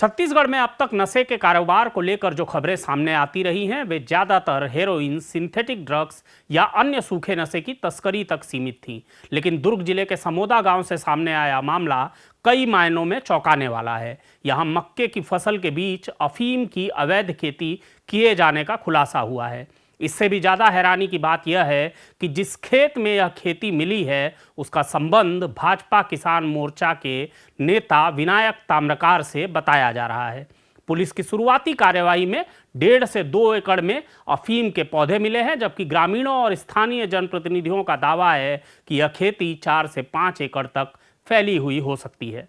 छत्तीसगढ़ में अब तक नशे के कारोबार को लेकर जो खबरें सामने आती रही हैं वे ज्यादातर हेरोइन, सिंथेटिक ड्रग्स या अन्य सूखे नशे की तस्करी तक सीमित थी। लेकिन दुर्ग जिले के समोदा गांव से सामने आया मामला कई मायनों में चौंकाने वाला है। यहां मक्के की फसल के बीच अफीम की अवैध खेती किए जाने का खुलासा हुआ है। इससे भी ज़्यादा हैरानी की बात यह है कि जिस खेत में यह खेती मिली है उसका संबंध भाजपा किसान मोर्चा के नेता विनायक ताम्रकार से बताया जा रहा है। पुलिस की शुरुआती कार्यवाही में 1.5 से 2 एकड़ में अफीम के पौधे मिले हैं, जबकि ग्रामीणों और स्थानीय जनप्रतिनिधियों का दावा है कि यह खेती 4 से 5 एकड़ तक फैली हुई हो सकती है।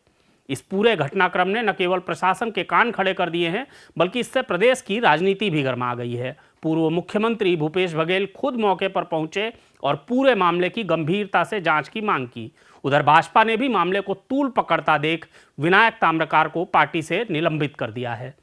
इस पूरे घटनाक्रम ने न केवल प्रशासन के कान खड़े कर दिए हैं, बल्कि इससे प्रदेश की राजनीति भी गर्मा गई है। पूर्व मुख्यमंत्री भूपेश बघेल खुद मौके पर पहुंचे और पूरे मामले की गंभीरता से जांच की मांग की। उधर भाजपा ने भी मामले को तूल पकड़ता देख विनायक ताम्रकार को पार्टी से निलंबित कर दिया है।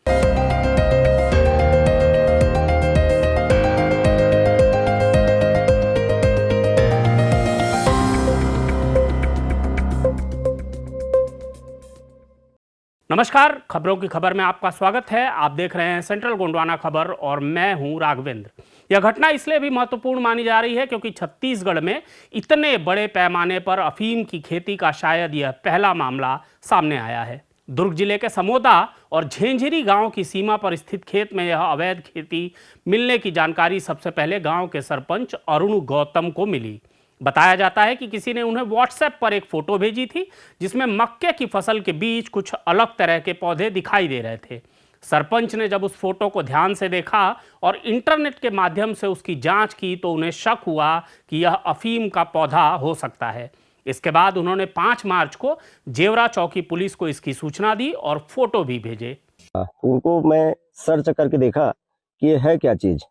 नमस्कार, खबरों की खबर में आपका स्वागत है। आप देख रहे हैं सेंट्रल गोंडवाना खबर और मैं हूं राघवेंद्र। यह घटना इसलिए भी महत्वपूर्ण मानी जा रही है क्योंकि छत्तीसगढ़ में इतने बड़े पैमाने पर अफीम की खेती का शायद यह पहला मामला सामने आया है। दुर्ग जिले के समोदा और झेंझरी गांव की सीमा पर स्थित खेत में यह अवैध खेती मिलने की जानकारी सबसे पहले गांव के सरपंच अरुण गौतम को मिली। बताया जाता है कि किसी ने उन्हें व्हाट्सएप पर एक फोटो भेजी थी जिसमें मक्के की फसल के बीच कुछ अलग तरह के पौधे दिखाई दे रहे थे। सरपंच ने जब उस फोटो को ध्यान से देखा और इंटरनेट के माध्यम से उसकी जांच की तो उन्हें शक हुआ कि यह अफीम का पौधा हो सकता है। इसके बाद उन्होंने 5 मार्च को जेवरा चौकी पुलिस को इसकी सूचना दी और फोटो भी भेजे। उनको मैं सर्च करके देखा कि ये है क्या चीज़,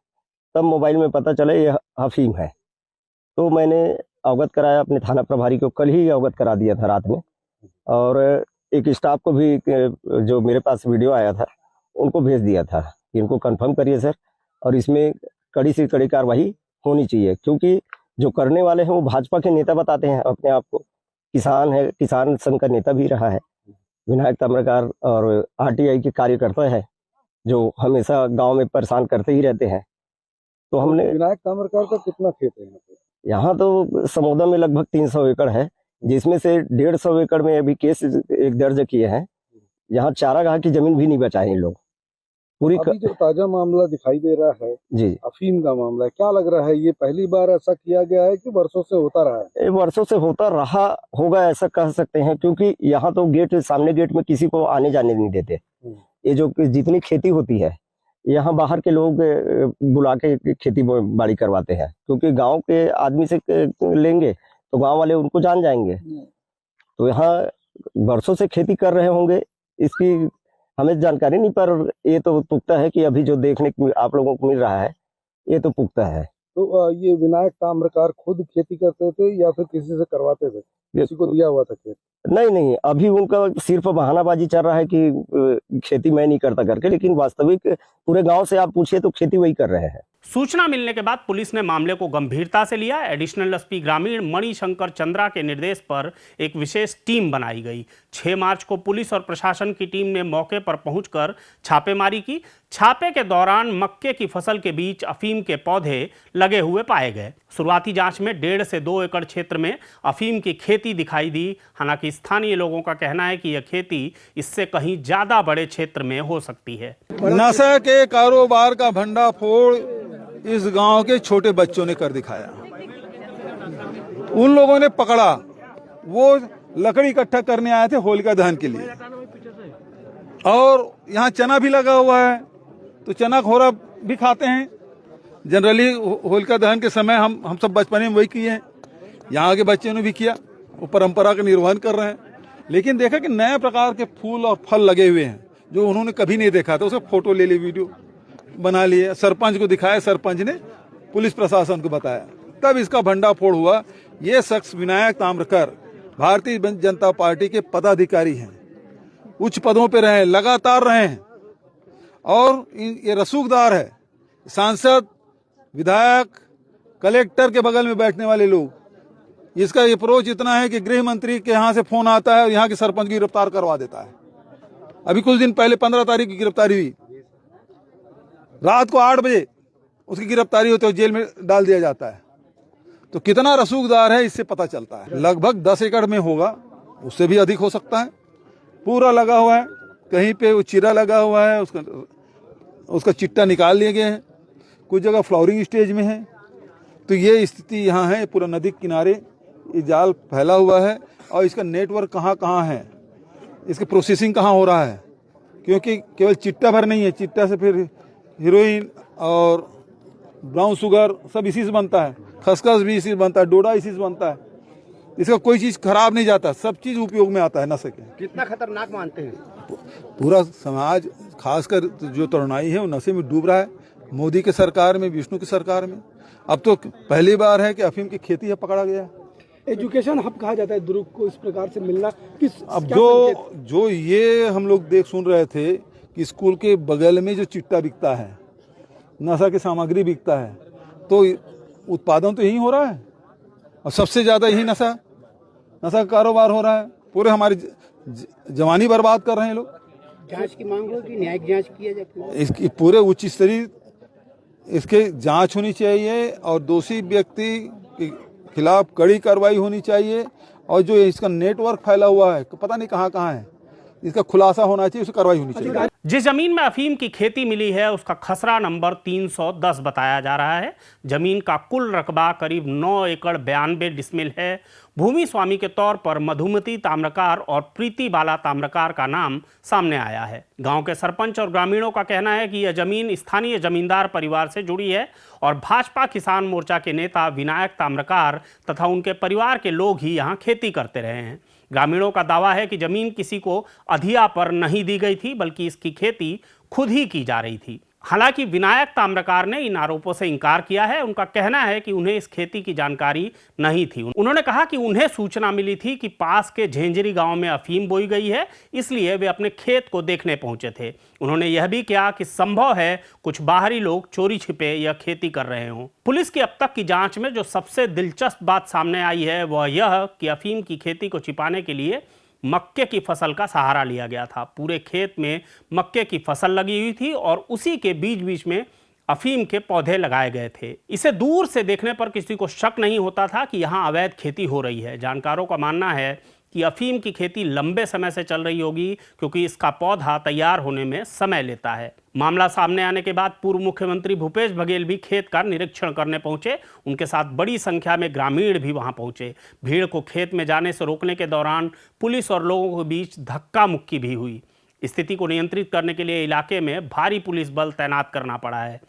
तब मोबाइल में पता चला ये अफीम है। तो मैंने अवगत कराया, अपने थाना प्रभारी को कल ही अवगत करा दिया था रात में, और एक स्टाफ को भी जो मेरे पास वीडियो आया था उनको भेज दिया था कि इनको कंफर्म करिए सर, और इसमें कड़ी से कड़ी कार्रवाई होनी चाहिए, क्योंकि जो करने वाले हैं वो भाजपा के नेता बताते हैं अपने आप को, किसान है, किसान संघ का नेता भी रहा है विनायक ताम्रकार, और आरटीआई के कार्यकर्ता है जो हमेशा गाँव में परेशान करते ही रहते हैं। तो हमने विनायक ताम्रकार का कितना खेत है यहाँ तो समोदा में लगभग 300 एकड़ है, जिसमें से 150 एकड़ में अभी केस एक दर्ज किए हैं। यहाँ चारागाह की जमीन भी नहीं बचाए इन लोग। पूरी अभी जो ताजा मामला दिखाई दे रहा है जी, अफीम का मामला है, क्या लग रहा है ये पहली बार ऐसा किया गया है कि वर्षों से होता रहा है? ये वर्षों से होता रहा होगा ऐसा कह सकते हैं, क्योंकि यहाँ तो गेट, सामने गेट में किसी को आने जाने नहीं देते। ये जो जितनी खेती होती है यहाँ बाहर के लोग बुला के खेती बाड़ी करवाते हैं, क्योंकि गांव के आदमी से लेंगे तो गांव वाले उनको जान जाएंगे। तो यहाँ वर्षों से खेती कर रहे होंगे, इसकी हमें जानकारी नहीं, पर ये तो पुख्ता है कि अभी जो देखने को आप लोगों को मिल रहा है ये तो पुख्ता है। तो ये विनायक ताम्रकार खुद खेती करते थे या फिर किसी से करवाते थे? किसी को दिया हुआ था खेत? नहीं, अभी उनका सिर्फ बहानाबाजी चल रहा है कि खेती मैं नहीं करता करके, लेकिन वास्तविक पूरे गांव से आप पूछिए तो खेती वही कर रहे हैं। सूचना मिलने के बाद पुलिस ने मामले को गंभीरता से लिया। एडिशनल एसपी ग्रामीण मणिशंकर चंद्रा के निर्देश पर एक विशेष टीम बनाई गई। 6 मार्च को पुलिस और प्रशासन की टीम ने मौके पर पहुंचकर छापेमारी की। छापे के दौरान मक्के की फसल के बीच अफीम के पौधे लगे हुए पाए गए। शुरुआती जांच में 1.5 से 2 एकड़ क्षेत्र में अफीम की खेती दिखाई दी। हालांकि स्थानीय लोगों का कहना है कि यह खेती इससे कहीं ज्यादा बड़े क्षेत्र में हो सकती है। नशे के कारोबार का भंडाफोड़ इस गांव के छोटे बच्चों ने कर दिखाया। उन लोगों ने पकड़ा, वो लकड़ी इकट्ठा करने आए थे होलिका दहन के लिए, और यहाँ चना भी लगा हुआ है, तो चना खोरा भी खाते हैं। जनरली होलिका दहन के समय हम सब बचपन में वही किए हैं, यहाँ के बच्चों ने भी किया, वो परंपरा का निर्वहन कर रहे हैं। लेकिन देखा कि नए प्रकार के फूल और फल लगे हुए हैं जो उन्होंने कभी नहीं देखा था, उसे फोटो ले ली, वीडियो बना लिए, सरपंच को दिखाया, सरपंच ने पुलिस प्रशासन को बताया, तब इसका भंडाफोड़ हुआ। ये शख्स विनायक ताम्रकार भारतीय जनता पार्टी के पदाधिकारी हैं, उच्च पदों पे रहे, लगातार रहे हैं, और ये रसूखदार है। सांसद, विधायक, कलेक्टर के बगल में बैठने वाले लोग, इसका अप्रोच इतना है कि गृह मंत्री के यहाँ से फोन आता है और यहाँ के सरपंच की गिरफ्तार करवा देता है। अभी कुछ दिन पहले 15 तारीख की गिरफ्तारी हुई, रात को 8 बजे उसकी गिरफ्तारी होती है, जेल में डाल दिया जाता है। तो कितना रसूखदार है इससे पता चलता है। लगभग 10 एकड़ में होगा, उससे भी अधिक हो सकता है। पूरा लगा हुआ है, कहीं पे वो चिरा लगा हुआ है, उसका चिट्टा निकाल लिए गए हैं, कुछ जगह फ्लावरिंग स्टेज में है। तो ये स्थिति यहाँ है, पूरा नदी के किनारे ये जाल फैला हुआ है और इसका नेटवर्क कहाँ कहाँ है, इसकी प्रोसेसिंग कहाँ हो रहा है, क्योंकि केवल चिट्टा भर नहीं है, चिट्टा से फिर हीरोइन और ब्राउन शुगर सब इसी से बनता है, खसखस भी इसी से बनता है, डोडा इसी से बनता है। इसका कोई चीज़ खराब नहीं जाता, सब चीज़ उपयोग में आता है नशे के। कितना खतरनाक मानते हैं? पूरा समाज, खासकर जो तरुणाई है वो नशे में डूब रहा है। मोदी के सरकार में, विष्णु की सरकार में अब तो पहली बार है कि अफीम की खेती है पकड़ा गया। एजुकेशन हब कहा जाता है दुर्ग को, इस प्रकार से मिलना किस अब जो ये हम लोग देख सुन रहे थे कि स्कूल के बगल में जो चिट्टा बिकता है, नशा की सामग्री बिकता है, तो उत्पादन तो यही हो रहा है और सबसे ज्यादा यही नशा का कारोबार हो रहा है। पूरे हमारी जवानी बर्बाद कर रहे हैं लोग। जांच की मांग होगी, न्यायिक जांच किया जाए, इसकी पूरे उच्च स्तरीय इसके जांच होनी चाहिए और दोषी व्यक्ति के खिलाफ कड़ी कार्रवाई होनी चाहिए। और जो इसका नेटवर्क फैला हुआ है, पता नहीं कहाँ कहाँ है, इसका खुलासा होना चाहिए, उस कार्रवाई होनी चाहिए। जिस जमीन में अफीम की खेती मिली है उसका खसरा नंबर 310 बताया जा रहा है। जमीन का कुल रकबा करीब 9 एकड़ 92 डिसमिल है। भूमि स्वामी के तौर पर मधुमती ताम्रकार और प्रीति बाला ताम्रकार का नाम सामने आया है। गांव के सरपंच और ग्रामीणों का कहना है कि यह जमीन स्थानीय जमींदार परिवार से जुड़ी है और भाजपा किसान मोर्चा के नेता विनायक ताम्रकार तथा उनके परिवार के लोग ही यहाँ खेती करते रहे हैं। ग्रामीणों का दावा है कि जमीन किसी को अधिया पर नहीं दी गई थी, बल्कि इसकी खेती खुद ही की जा रही थी। हालांकि विनायक ताम्रकार ने इन आरोपों से इनकार किया है। उनका कहना है कि उन्हें इस खेती की जानकारी नहीं थी। उन्होंने कहा कि उन्हें सूचना मिली थी कि पास के झेंझरी गांव में अफीम बोई गई है, इसलिए वे अपने खेत को देखने पहुंचे थे। उन्होंने यह भी कहा कि संभव है कुछ बाहरी लोग चोरी छिपे यह खेती कर रहे हों। पुलिस की अब तक की जांच में जो सबसे दिलचस्प बात सामने आई है वह यह कि अफीम की खेती को छिपाने के लिए मक्के की फसल का सहारा लिया गया था। पूरे खेत में मक्के की फसल लगी हुई थी और उसी के बीच बीच में अफीम के पौधे लगाए गए थे। इसे दूर से देखने पर किसी को शक नहीं होता था कि यहाँ अवैध खेती हो रही है। जानकारों का मानना है कि अफीम की खेती लंबे समय से चल रही होगी, क्योंकि इसका पौधा तैयार होने में समय लेता है। मामला सामने आने के बाद पूर्व मुख्यमंत्री भूपेश बघेल भी खेत का निरीक्षण करने पहुंचे। उनके साथ बड़ी संख्या में ग्रामीण भी वहां पहुंचे। भीड़ को खेत में जाने से रोकने के दौरान पुलिस और लोगों के बीच धक्का मुक्की भी हुई। स्थिति को नियंत्रित करने के लिए इलाके में भारी पुलिस बल तैनात करना पड़ा है।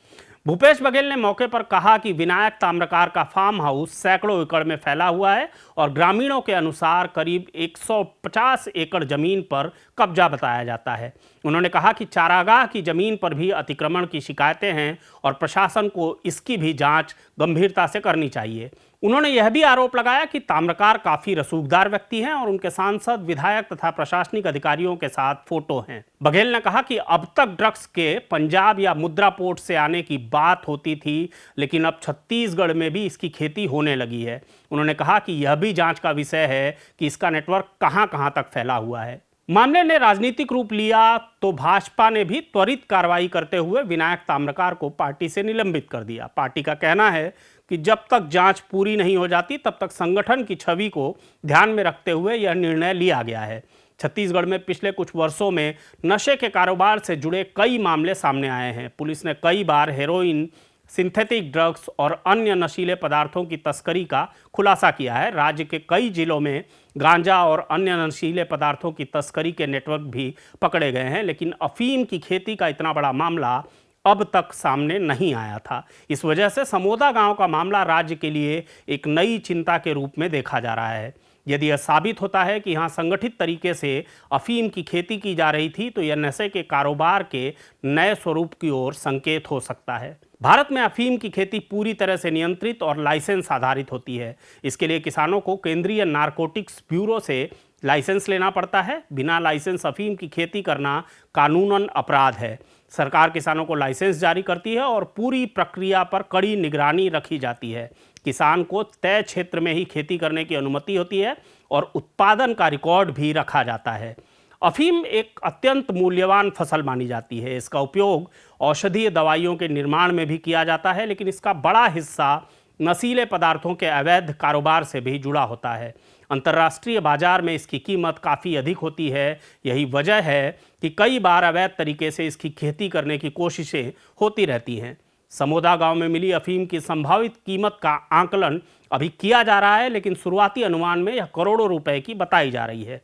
भूपेश बघेल ने मौके पर कहा कि विनायक ताम्रकार का फार्म हाउस सैकड़ों एकड़ में फैला हुआ है और ग्रामीणों के अनुसार करीब 150 एकड़ जमीन पर कब्जा बताया जाता है। उन्होंने कहा कि चारागाह की जमीन पर भी अतिक्रमण की शिकायतें हैं और प्रशासन को इसकी भी जांच गंभीरता से करनी चाहिए। उन्होंने यह भी आरोप लगाया कि ताम्रकार काफी रसूखदार व्यक्ति हैं और उनके सांसद, विधायक तथा प्रशासनिक अधिकारियों के साथ फोटो हैं। बघेल ने कहा कि अब तक ड्रग्स के पंजाब या मुद्रा पोर्ट से आने की बात होती थी, लेकिन अब छत्तीसगढ़ में भी इसकी खेती होने लगी है। उन्होंने कहा कि यह भी जांच का विषय है कि इसका नेटवर्क कहां-कहां तक फैला हुआ है। मामले ने राजनीतिक रूप लिया तो भाजपा ने भी त्वरित कार्रवाई करते हुए विनायक ताम्रकार को पार्टी से निलंबित कर दिया। पार्टी का कहना है कि जब तक जांच पूरी नहीं हो जाती तब तक संगठन की छवि को ध्यान में रखते हुए यह निर्णय लिया गया है। छत्तीसगढ़ में पिछले कुछ वर्षों में नशे के कारोबार से जुड़े कई मामले सामने आए हैं। पुलिस ने कई बार हेरोइन, सिंथेटिक ड्रग्स और अन्य नशीले पदार्थों की तस्करी का खुलासा किया है। राज्य के कई जिलों में गांजा और अन्य नशीले पदार्थों की तस्करी के नेटवर्क भी पकड़े गए हैं, लेकिन अफीम की खेती का इतना बड़ा मामला अब तक सामने नहीं आया था। इस वजह से समोदा गांव का मामला राज्य के लिए एक नई चिंता के रूप में देखा जा रहा है। यदि यह साबित होता है कि यहाँ संगठित तरीके से अफीम की खेती की जा रही थी तो यह नशे के कारोबार के नए स्वरूप की ओर संकेत हो सकता है। भारत में अफीम की खेती पूरी तरह से नियंत्रित और लाइसेंस आधारित होती है। इसके लिए किसानों को केंद्रीय नारकोटिक्स ब्यूरो से लाइसेंस लेना पड़ता है। बिना लाइसेंस अफीम की खेती करना कानूनन अपराध है। सरकार किसानों को लाइसेंस जारी करती है और पूरी प्रक्रिया पर कड़ी निगरानी रखी जाती है। किसान को तय क्षेत्र में ही खेती करने की अनुमति होती है और उत्पादन का रिकॉर्ड भी रखा जाता है। अफीम एक अत्यंत मूल्यवान फसल मानी जाती है। इसका उपयोग औषधीय दवाइयों के निर्माण में भी किया जाता है, लेकिन इसका बड़ा हिस्सा नशीले पदार्थों के अवैध कारोबार से भी जुड़ा होता है। अंतर्राष्ट्रीय बाजार में इसकी कीमत काफ़ी अधिक होती है। यही वजह है कि कई बार अवैध तरीके से इसकी खेती करने की कोशिशें होती रहती हैं। समोदा गांव में मिली अफीम की संभावित कीमत का आकलन अभी किया जा रहा है, लेकिन शुरुआती अनुमान में यह करोड़ों रुपए की बताई जा रही है।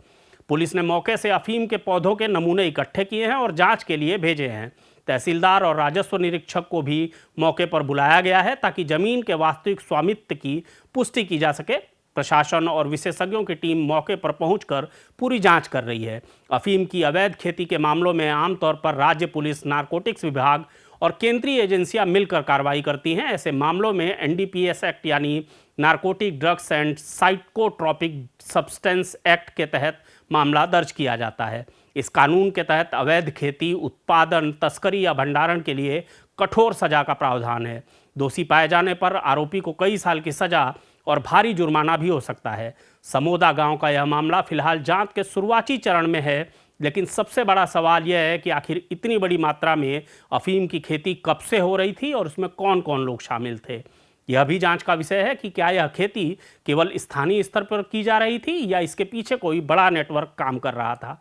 पुलिस ने मौके से अफीम के पौधों के नमूने इकट्ठे किए हैं और जांच के लिए भेजे हैं। तहसीलदार और राजस्व निरीक्षक को भी मौके पर बुलाया गया है ताकि जमीन के वास्तविक स्वामित्व की पुष्टि की जा सके। प्रशासन और विशेषज्ञों की टीम मौके पर पहुंचकर पूरी जांच कर रही है। अफीम की अवैध खेती के मामलों में आमतौर पर राज्य पुलिस, नारकोटिक्स विभाग और केंद्रीय एजेंसियां मिलकर कार्रवाई करती हैं। ऐसे मामलों में एनडीपीएस एक्ट यानी narcotic drugs and psychotropic substance act के तहत मामला दर्ज किया जाता है। इस कानून के तहत अवैध खेती, उत्पादन, तस्करी या भंडारण के लिए कठोर सजा का प्रावधान है। दोषी पाए जाने पर आरोपी को कई साल की सजा और भारी जुर्माना भी हो सकता है। समोदा गांव का यह मामला फिलहाल जांच के शुरुआती चरण में है, लेकिन सबसे बड़ा सवाल यह है कि आखिर इतनी बड़ी मात्रा में अफीम की खेती कब से हो रही थी और उसमें कौन कौन लोग शामिल थे। यह भी जांच का विषय है कि क्या यह खेती केवल स्थानीय स्तर पर की जा रही थी या इसके पीछे कोई बड़ा नेटवर्क काम कर रहा था।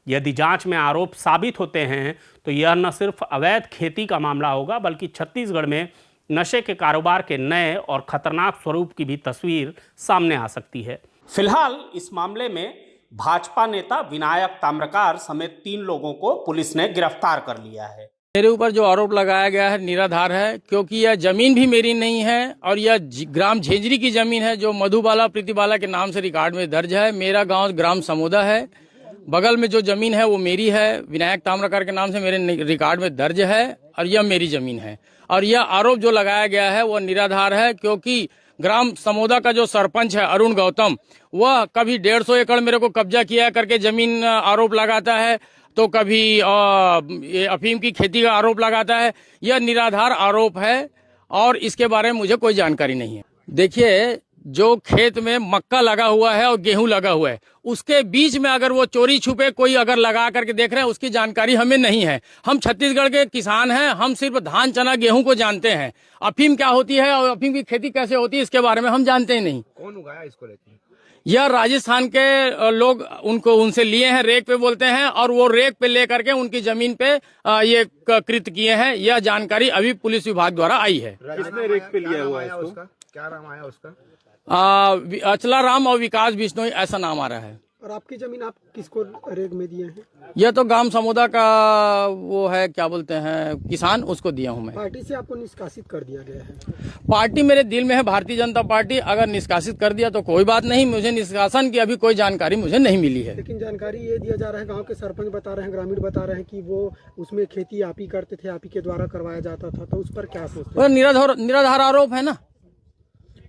यदि जांच में आरोप साबित होते हैं तो यह न सिर्फ अवैध खेती का मामला होगा, बल्कि छत्तीसगढ़ में नशे के कारोबार के नए और खतरनाक स्वरूप की भी तस्वीर सामने आ सकती है। फिलहाल इस मामले में भाजपा नेता विनायक ताम्रकार समेत 3 लोगों को पुलिस ने गिरफ्तार कर लिया है। मेरे ऊपर जो आरोप लगाया गया है निराधार है, क्योंकि यह जमीन भी मेरी नहीं है और यह ग्राम झेंझरी की जमीन है जो मधुबाला प्रीतिबाला के नाम से रिकॉर्ड में दर्ज है। मेरा गांव ग्राम समोदा है। बगल में जो जमीन है वो मेरी है, विनायक ताम्रकार के नाम से मेरे रिकॉर्ड में दर्ज है और यह मेरी जमीन है। और यह आरोप जो लगाया गया है वो निराधार है, क्योंकि ग्राम समोदा का जो सरपंच है अरुण गौतम, वह कभी 150 एकड़ मेरे को कब्जा किया करके जमीन आरोप लगाता है, तो कभी ये अफीम की खेती का आरोप लगाता है। यह निराधार आरोप है और इसके बारे में मुझे कोई जानकारी नहीं है। देखिए, जो खेत में मक्का लगा हुआ है और गेहूं लगा हुआ है, उसके बीच में अगर वो चोरी छुपे कोई अगर लगा करके देख रहे हैं, उसकी जानकारी हमें नहीं है। हम छत्तीसगढ़ के किसान हैं, हम सिर्फ धान, चना, गेहूं को जानते हैं। अफीम क्या होती है और अफीम की खेती कैसे होती है इसके बारे में हम जानते ही नहीं। कौन उगाया इसको लेकर? यह राजस्थान के लोग उनसे लिए हैं, रेक पे बोलते हैं, और वो रेक पे लेकर के उनकी जमीन पे ये कृत किए हैं। यह जानकारी अभी पुलिस विभाग द्वारा आई है। किसने रेक पे लिया हुआ है इसको? क्या नाम आया उसका? अचला राम और विकास बिश्नोई ऐसा नाम आ रहा है। और आपकी जमीन आप किसको रेक में दिए हैं? यह तो गांव समोदा का वो है, क्या बोलते हैं, किसान, उसको दिया हूं मैं। पार्टी से आपको निष्कासित कर दिया गया है? पार्टी मेरे दिल में है भारतीय जनता पार्टी। अगर निष्कासित कर दिया तो कोई बात नहीं, मुझे निष्कासन की अभी कोई जानकारी मुझे नहीं मिली है। लेकिन जानकारी ये दिया जा रहा है, गांव के सरपंच बता रहे हैं, ग्रामीण बता रहे हैं कि वो उसमें खेती आप ही करते थे, आप ही के द्वारा करवाया जाता था, तो उस पर क्या सोचते हैं? निराधार आरोप है ना।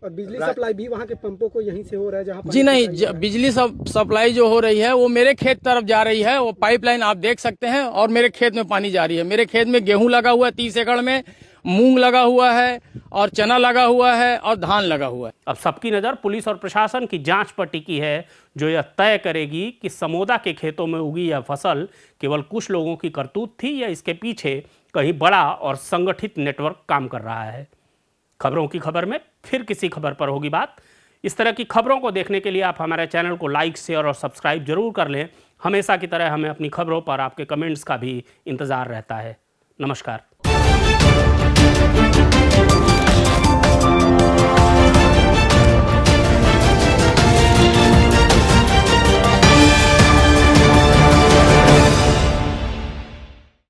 और बिजली सप्लाई भी वहाँ के पंपों को यहीं से हो रहा है जहाँ जी नहीं, बिजली सप्लाई जो हो रही है वो मेरे खेत तरफ जा रही है। वो पाइपलाइन आप देख सकते हैं और मेरे खेत में पानी जा रही है। मेरे खेत में गेहूं लगा हुआ है 30 एकड़ में, मूंग लगा हुआ है और चना लगा हुआ है और धान लगा हुआ है। अब सबकी नज़र पुलिस और प्रशासन की जांच पर टिकी है, जो यह तय करेगी कि समोदा के खेतों में उगी यह फसल केवल कुछ लोगों की करतूत थी या इसके पीछे कहीं बड़ा और संगठित नेटवर्क काम कर रहा है। खबरों की खबर में फिर किसी खबर पर होगी बात। इस तरह की खबरों को देखने के लिए आप हमारे चैनल को लाइक, शेयर और सब्सक्राइब जरूर कर लें। हमेशा की तरह हमें अपनी खबरों पर आपके कमेंट्स का भी इंतज़ार रहता है। नमस्कार।